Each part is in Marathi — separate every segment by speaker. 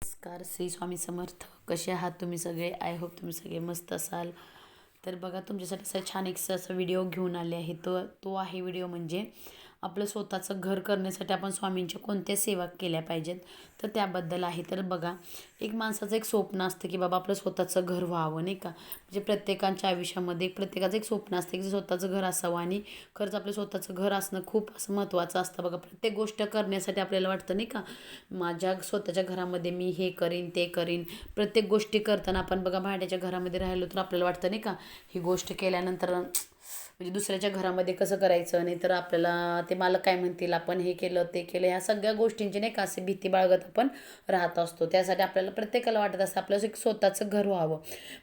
Speaker 1: नमस्कार, श्री स्वामी समर्थ. कसे आहात तुम्ही सगळे? आय होप तुम्ही सगळे मस्त असाल. तर बघा, तुमच्यासाठी असा छान एक असा व्हिडिओ घेऊन आले आहे. तो तो आहे व्हिडिओ म्हणजे आपलं स्वतःचं घर करण्यासाठी आपण स्वामींच्या कोणत्या सेवा केल्या पाहिजेत, तर त्याबद्दल आहे. तर बघा, एक माणसाचं एक स्वप्न असतं की बाबा आपलं स्वतःचं घर व्हावं, नाही का? म्हणजे प्रत्येकाच्या आयुष्यामध्ये प्रत्येकाचं एक स्वप्न असतं की स्वतःचं घर असावं. आणि खरंच आपलं स्वतःचं घर असणं खूप असं महत्त्वाचं असतं. बघा, प्रत्येक गोष्ट करण्यासाठी आपल्याला वाटतं, नाही का, माझ्या स्वतःच्या घरामध्ये मी हे करीन ते करीन. प्रत्येक गोष्टी करताना आपण बघा भाड्याच्या घरामध्ये राहिलो तर आपल्याला वाटतं, नाही का, ही गोष्ट केल्यानंतर म्हणजे दुसऱ्याच्या घरामध्ये कसं करायचं, नाही तर आपल्याला ते मालक काय म्हणतील, आपण हे केलं ते केलं, ह्या सगळ्या गोष्टींची नाही का असे भीती बाळगत आपण राहत असतो. त्यासाठी आपल्याला प्रत्येकाला वाटत असतं आपलं एक स्वतःचं घर व्हावं.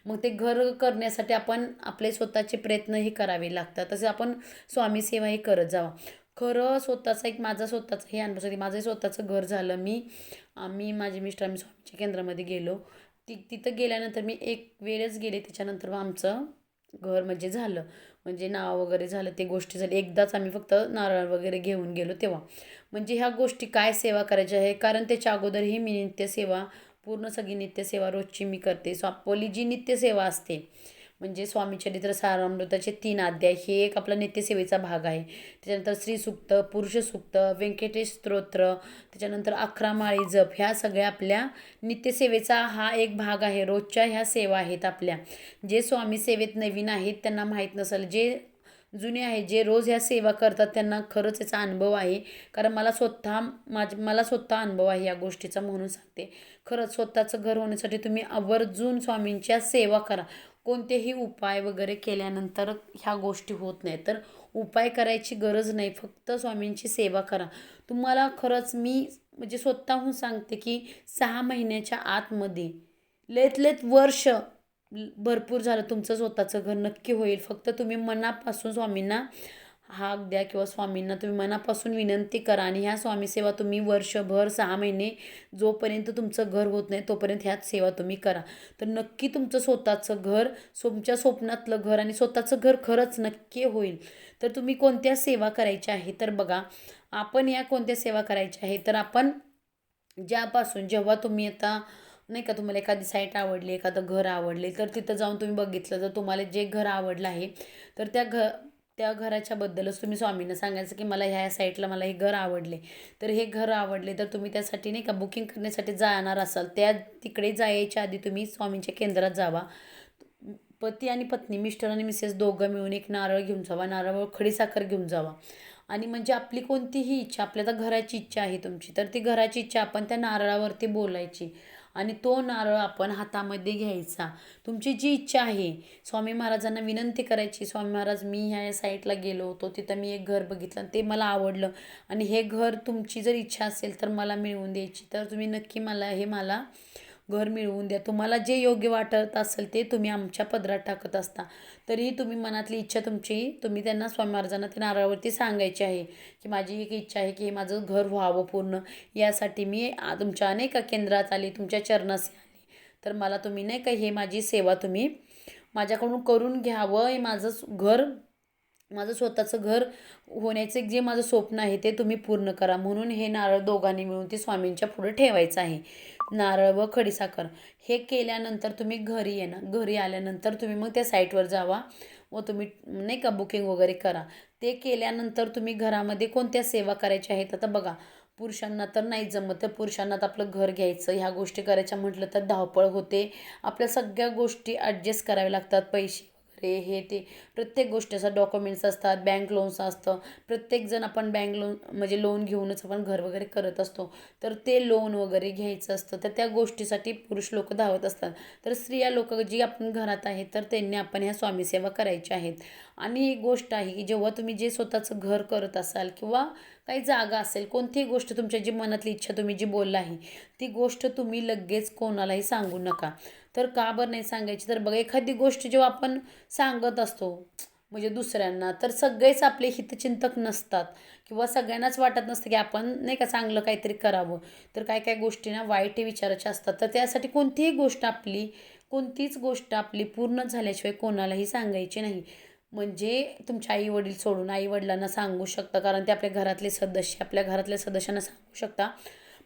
Speaker 1: मग ते घर करण्यासाठी आपण आपले स्वतःचे प्रयत्नही करावे लागतात. तसे आपण स्वामी सेवाही करत जावं. खरं स्वतःचं एक माझा स्वतःचं हे अनुभवासाठी माझंही स्वतःचं घर झालं. आम्ही माझे मिस्टर आम्ही स्वामीच्या केंद्रामध्ये गेलो. तिथं गेल्यानंतर मी एक वेळच गेले, त्याच्यानंतर मग आमचं घर म्हणजे झालं. म्हणजे नाव वगैरे झालं, ते गोष्टी झाली. एकदाच आम्ही फक्त नारळ वगैरे घेऊन गेलो तेव्हा. म्हणजे ह्या गोष्टी काय सेवा करायच्या आहे, कारण त्याच्या अगोदरही मी नित्यसेवा पूर्ण सगळी नित्यसेवा रोजची मी करते. आपली जी नित्यसेवा असते म्हणजे स्वामी चरित्र सारामृताचे 3 अध्याय हे एक आपला नित्यसेवेचा भाग आहे. त्याच्यानंतर श्रीसूक्त, पुरुष सूक्त, व्यंकटेश स्तोत्र, त्याच्यानंतर 11 माळी जप, ह्या सगळ्या आपल्या नित्यसेवेचा हा एक भाग आहे. रोजच्या ह्या सेवा आहेत आपल्या. जे स्वामी सेवेत नवीन आहेत त्यांना माहीत नसेल, जे जुने आहेत जे रोज ह्या सेवा करतात त्यांना खरंच याचा अनुभव आहे. कारण मला स्वतः अनुभव आहे या गोष्टीचा, म्हणून सांगते. खरंच स्वतःचं घर होण्यासाठी तुम्ही आवर्जून स्वामींच्या सेवा करा. कोणतेही उपाय वगैरे केल्यानंतर ह्या गोष्टी होत नाही, तर उपाय करायची गरज नाही, फक्त स्वामींची सेवा करा. तुम्हाला खरंच मी म्हणजे स्वतःहून सांगते की 6 महिन्याच्या आतमध्ये लयत लयत वर्ष भरपूर झालं तुमचं स्वतःचं घर नक्की होईल. फक्त तुम्ही मनापासून स्वामींना हाक द्या किंवा स्वामींना तुम्ही मनापासून विनंती करा आणि ह्या स्वामी सेवा तुम्ही वर्षभर 6 महिने जोपर्यंत तुमचं घर होत नाही तोपर्यंत ह्याच सेवा तुम्ही करा. तर नक्की तुमचं स्वतःचं घर, तुमच्या स्वप्नातलं घर आणि स्वतःचं घर खरंच नक्की होईल. तर तुम्ही कोणत्या सेवा करायच्या आहे, तर बघा, आपण या कोणत्या सेवा करायच्या आहे, तर आपण जेव्हा तुम्ही आता नाही का तुम्हाला एखादी साईट आवडली, एखादं घर आवडले, तर तिथं जाऊन तुम्ही बघितलं, जर तुम्हाला जे घर आवडलं आहे तर त्या घराच्याबद्दलच तुम्ही स्वामींना सांगायचं की मला ह्या साईटला मला हे घर आवडले. तर हे घर आवडले तर तुम्ही त्यासाठी नाही का बुकिंग करण्यासाठी जाणार असाल, तिकडे जायच्या आधी तुम्ही स्वामींच्या केंद्रात जावा. पती आणि पत्नी, मिस्टर आणि मिसेस दोघं मिळून एक नारळ घेऊन जावा. नारळावर खडीसाखर घेऊन जावा. आणि म्हणजे आपली कोणतीही इच्छा, आपल्या तर घराची इच्छा आहे तुमची, तर ती घराची इच्छा आपण त्या नारळावरती बोलायची आणि तो नारळ आपण हातामध्ये घ्यायचा. तुमची जी इच्छा आहे स्वामी महाराजांना विनंती करायची, स्वामी महाराज मी ह्या साईटला गेलो होतो, तिथं मी एक घर बघितलं ते मला आवडलं आणि हे घर तुमची जर इच्छा असेल तर मला मिळवून द्यायची, तर तुम्ही नक्की मला घर मिळवून द्या. तुम्हाला जे योग्य वाटत असेल ते तुम्ही आमच्या पदरात टाकत असता. तरीही तुम्ही मनातली इच्छा तुम्ही त्यांना स्वामी महाराजांना ते नारळावरती सांगायची आहे की माझी एक इच्छा आहे की हे माझं घर व्हावं पूर्ण. यासाठी मी तुमच्या नाही का केंद्रात आली, तुमच्या चरणास आली. तर मला तुम्ही नाही का हे माझी सेवा तुम्ही माझ्याकडून करून घ्यावं. हे माझं स्वतःचं घर होण्याचं जे माझं स्वप्न आहे ते तुम्ही पूर्ण करा. म्हणून हे नारळ दोघांनी मिळून ते स्वामींच्या पुढे ठेवायचं आहे. नारळ व खडीसाखर हे केल्यानंतर तुम्ही घरी येणार. घरी आल्यानंतर तुम्ही मग त्या साईटवर जावा व तुम्ही नाही का बुकिंग वगैरे करा. ते केल्यानंतर तुम्ही घरामध्ये कोणत्या सेवा करायच्या आहेत, आता बघा, पुरुषांना तर नाही जमत, तर पुरुषांना तर आपलं घर घ्यायचं, ह्या गोष्टी करायच्या म्हटलं तर धावपळ होते. आपल्या सगळ्या गोष्टी ॲडजस्ट कराव्या लागतात, पैसे वगैरे हे ते प्रत्येक गोष्टी असतात, डॉक्युमेंट्स असतात, बँक लोन्स असतं. प्रत्येकजण आपण बँक लोन म्हणजे लोन घेऊनच आपण घर वगैरे करत असतो. तर ते लोन वगैरे घ्यायचं असतं, तर त्या गोष्टीसाठी पुरुष लोक धावत असतात. तर स्त्रिया लोक जी आपण घरात आहेत तर त्यांनी आपण ह्या स्वामीसेवा करायच्या आहेत. आणि एक गोष्ट आहे की जेव्हा तुम्ही जे स्वतःचं घर करत असाल किंवा काही जागा असेल, कोणतीही गोष्ट तुमच्या जी मनातली इच्छा तुम्ही जी बोलला आहे ती गोष्ट तुम्ही लगेच कोणालाही सांगू नका. तर का बरं नाही सांगायची, तर बघा, एखादी गोष्ट जेव्हा आपण सांगत असतो म्हणजे दुसऱ्यांना, तर सगळेच आपले हितचिंतक नसतात किंवा सगळ्यांनाच वाटत नसतं की आपण नाही का चांगलं काहीतरी करावं. तर काय काय गोष्टींना वाईट विचारायच्या असतात. तर त्यासाठी कोणतीच गोष्ट आपली पूर्ण झाल्याशिवाय कोणालाही सांगायची नाही. म्हणजे तुमच्या आई-वडील सोडून आई-वडिलांना सांगू शकता, कारण ते आपल्या घरातले सदस्य, आपल्या घरातल्या सदस्यांना सांगू शकता.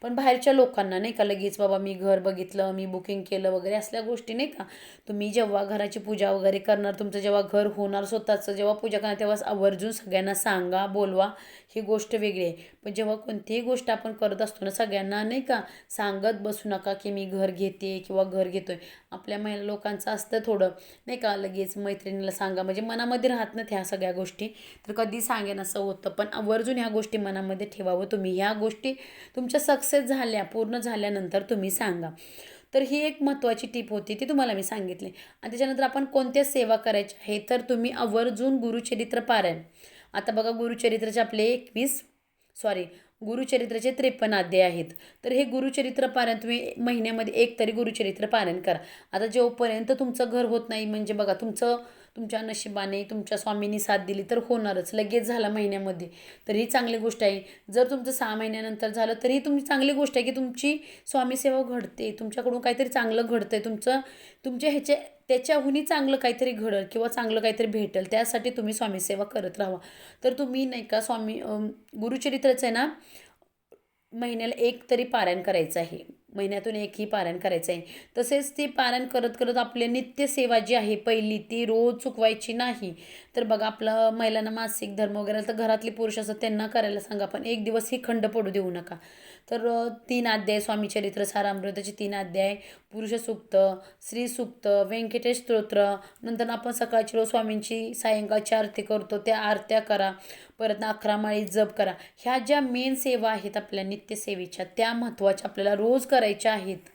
Speaker 1: पण बाहेरच्या लोकांना नाही का लगेच बाबा मी घर बघितलं, मी बुकिंग केलं वगैरे असल्या गोष्टी नाही का. तुम्ही जेव्हा घराची पूजा वगैरे करणार, तुमचं जेव्हा घर होणार स्वतःचं, जेव्हा पूजा करणार तेव्हा आवर्जून सगळ्यांना सांगा, बोलवा, ही गोष्ट वेगळी आहे. पण जेव्हा कोणतीही गोष्ट आपण करत असतो ना, सगळ्यांना नाही का सांगत बसू नका की मी घर घेते किंवा घर घेतोय. आपल्या महिला लोकांचं असतं थोडं नाही का, लगेच मैत्रिणीला सांगा म्हणजे मनामध्ये राहत नाही ह्या सगळ्या गोष्टी, तर कधी सांगेन असं होतं. पण आवर्जून ह्या गोष्टी मनामध्ये ठेवावं तुम्ही. ह्या गोष्टी तुमच्या सक्सेस झाल्या, पूर्ण झाल्यानंतर तुम्ही सांगा. तर ही एक महत्त्वाची टीप होती, ती तुम्हाला मी सांगितली. आणि त्याच्यानंतर आपण कोणत्या सेवा करायच्या आहे, तर तुम्ही आवर्जून गुरुचरित्र पारायण. आता बघा गुरुचरित्राचे आपले 53 अध्याय आहेत. तर हे गुरुचरित्र पारायण तुम्ही महिन्यामध्ये एक तरी गुरुचरित्र पारायण करा. आता जोपर्यंत तुमचं घर होत नाही, म्हणजे बघा तुमच्या नशिबाने तुमच्या स्वामींनी साथ दिली तर होणारच, लगेच झाला महिन्यामध्ये तर ही चांगली गोष्ट आहे. जर तुमचं 6 महिन्यानंतर झालं तरी तुमची चांगली गोष्ट आहे की तुमची स्वामी सेवा घडते, तुमच्याकडून काहीतरी चांगलं घडतंय, तुमच्या त्याच्याहूनही चांगलं काहीतरी घडेल किंवा चांगलं काहीतरी भेटेल, त्यासाठी तुम्ही स्वामी सेवा करत राहा. तर तुम्ही नाही का गुरुचरित्राचं आहे ना, महिन्याला एक तरी पारायण करायचं आहे, महिन्यातून एकही पारायण करायचं आहे. तसेच ते पारायण करत करत आपली नित्यसेवा जी आहे पहिली ती रोज चुकवायची नाही. तर बघा आपलं महिलांना मासिक धर्म वगैरे तर घरातले पुरुष असतात त्यांना करायला सांगा, पण एक दिवसही खंड पडू देऊ नका. तर 3 अध्याय स्वामी चरित्र सारामृताचे 3 अध्याय, पुरुष सूक्त, स्त्री सूक्त, व्यंकटेश स्तोत्र, नंतर आपण सकाळची रोज स्वामींची सायंकाळची आरती करतो त्या आरत्या करा, परत 11 माळी जप करा. ह्या ज्या मेन सेवा आहेत आपल्या नित्यसेवेच्या त्या महत्त्वाच्या आपल्याला रोज करायच्या आहेत,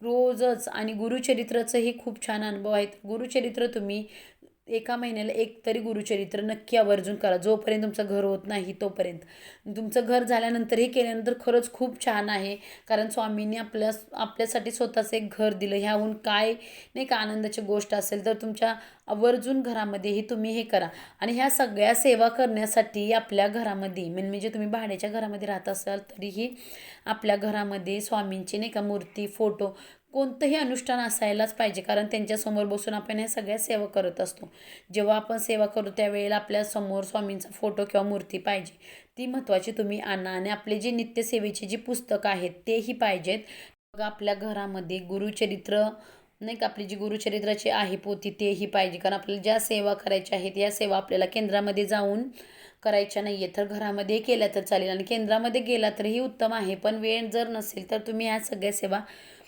Speaker 1: रोजच. आणि गुरुचरित्राचंही खूप छान अनुभव आहेत. गुरुचरित्र तुम्ही एका महिन्याला एक तरी गुरुचरित्र नक्की आवर्जून करा, जोपर्यंत तुमचं घर होत नाही तोपर्यंत. तुमचं घर झाल्यानंतरही केल्यानंतर खरंच खूप छान आहे, कारण स्वामींनी आपल्यासाठी स्वतःचं एक घर दिलं. ह्याहून काय नाही का आनंदाची गोष्ट असेल. तर तुमच्या आवर्जून घरामध्येही तुम्ही हे करा. आणि ह्या सगळ्या सेवा करण्यासाठी आपल्या घरामध्ये म्हणजे तुम्ही भाड्याच्या घरामध्ये राहत असाल तरीही आपल्या घरामध्ये स्वामींची नाही का मूर्ती, फोटो, कोणतंही अनुष्ठान असायलाच पाहिजे, कारण त्यांच्यासमोर बसून आपण ह्या सगळ्या सेवा करत असतो. जेव्हा आपण सेवा करू त्यावेळेला आपल्यासमोर स्वामींचा फोटो किंवा मूर्ती पाहिजे, ती महत्त्वाची तुम्ही आणा. आणि आपले जे नित्यसेवेची जी पुस्तकं आहेत तेही पाहिजेत. बघा आपल्या घरामध्ये गुरुचरित्र नाही का, आपली जी गुरुचरित्राची आहे पोथी तेही पाहिजे, कारण आपल्याला ज्या सेवा करायच्या आहेत या सेवा आपल्याला केंद्रामध्ये जाऊन करायच्या नाही आहे, तर घरामध्ये केल्या तर चालेल. आणि केंद्रामध्ये गेला तरीही उत्तम आहे, पण वेळ जर नसेल तर तुम्ही ह्या सगळ्या सेवा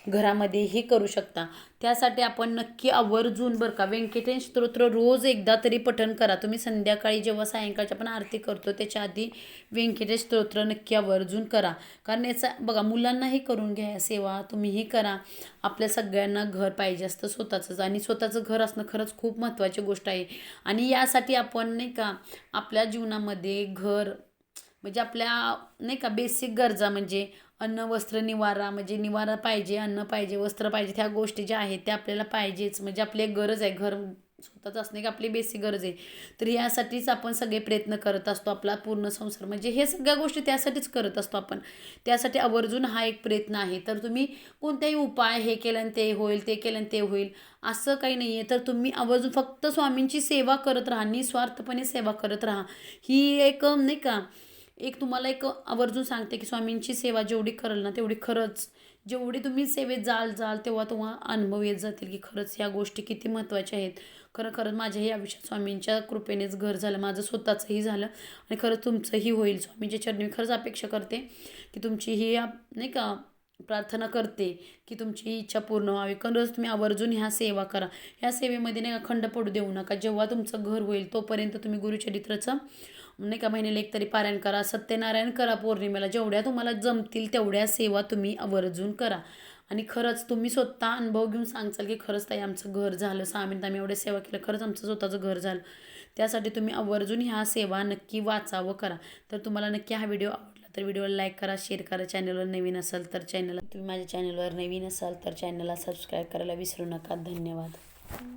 Speaker 1: घरामध्येही करू शकता. त्यासाठी आपण नक्की आवर्जून बरं का व्यंकटेश स्तोत्र रोज एकदा तरी पठण करा. तुम्ही संध्याकाळी जेव्हा सायंकाळची आपण आरती करतो त्याच्या आधी व्यंकटेश स्तोत्र नक्की आवर्जून करा, कारण याचा बघा मुलांनाही करून घ्या या सेवा, तुम्हीही करा. आपल्या सगळ्यांना घर पाहिजे असतं स्वतःचंच, आणि स्वतःचं घर असणं खरंच खूप महत्त्वाची गोष्ट आहे. आणि यासाठी आपण नाही का आपल्या जीवनामध्ये घर म्हणजे आपल्या नाही का बेसिक गरजा म्हणजे अन्न, वस्त्र, निवारा, म्हणजे निवारा पाहिजे, अन्न पाहिजे, वस्त्र पाहिजे, ह्या गोष्टी ज्या आहेत त्या आपल्याला पाहिजेच. म्हणजे आपली एक गरज आहे, घर स्वतःचं असणे की आपली बेसिक गरज आहे. तर यासाठीच आपण सगळे प्रयत्न करत असतो. आपला पूर्ण संसार म्हणजे हे सगळ्या गोष्टी त्यासाठीच करत असतो आपण. त्यासाठी आवर्जून हा एक प्रयत्न आहे. तर तुम्ही कोणताही उपाय हे केल्यानं ते होईल, ते केल्यानं ते होईल असं काही नाही आहे. तर तुम्ही आवर्जून फक्त स्वामींची सेवा करत राहा, निस्वार्थपणे सेवा करत राहा. ही एक नाही का एक तुम्हाला एक आवर्जून सांगते की स्वामींची सेवा जेवढी कराल ना तेवढी खरंच, जेवढी तुम्ही सेवेत जाल तेव्हा तुम्हाला अनुभव येत जातील की खरंच ह्या गोष्टी किती महत्त्वाच्या आहेत. खरंच माझ्याही आयुष्यात स्वामींच्या कृपेनेच घर झालं, माझं स्वतःचंही झालं आणि खरंच तुमचंही होईल. स्वामींच्या चरणी खरंच अपेक्षा करते की तुमची ही नाही का प्रार्थना करते की तुमची ही इच्छा पूर्ण व्हावी. खरंच तुम्ही आवर्जून ह्या सेवा करा. ह्या सेवेमध्ये नाही का खंड पडू देऊ नका. जेव्हा तुमचं घर होईल तोपर्यंत तुम्ही गुरुचरित्राचं नाही का महिन्याला एक तरी पारायण करा, सत्यनारायण करा पौर्णिमेला, जेवढ्या तुम्हाला जमतील तेवढ्या सेवा तुम्ही आवर्जून करा. आणि खरंच तुम्ही स्वतः अनुभव घेऊन सांगचाल की खरंच ताई आमचं घर झालं, 6 मिनिट आम्ही एवढ्या सेवा केल्या, खरंच आमचं स्वतःचं घर झालं. त्यासाठी तुम्ही आवर्जून ह्या सेवा नक्की वाचावं करा. तर तुम्हाला नक्की हा व्हिडिओ आवडला तर व्हिडिओला लाईक करा, शेअर करा. चॅनलवर नवीन असाल तर तुम्ही माझ्या चॅनलवर नवीन असाल तर चॅनलला सबस्क्राईब करायला विसरू नका. धन्यवाद.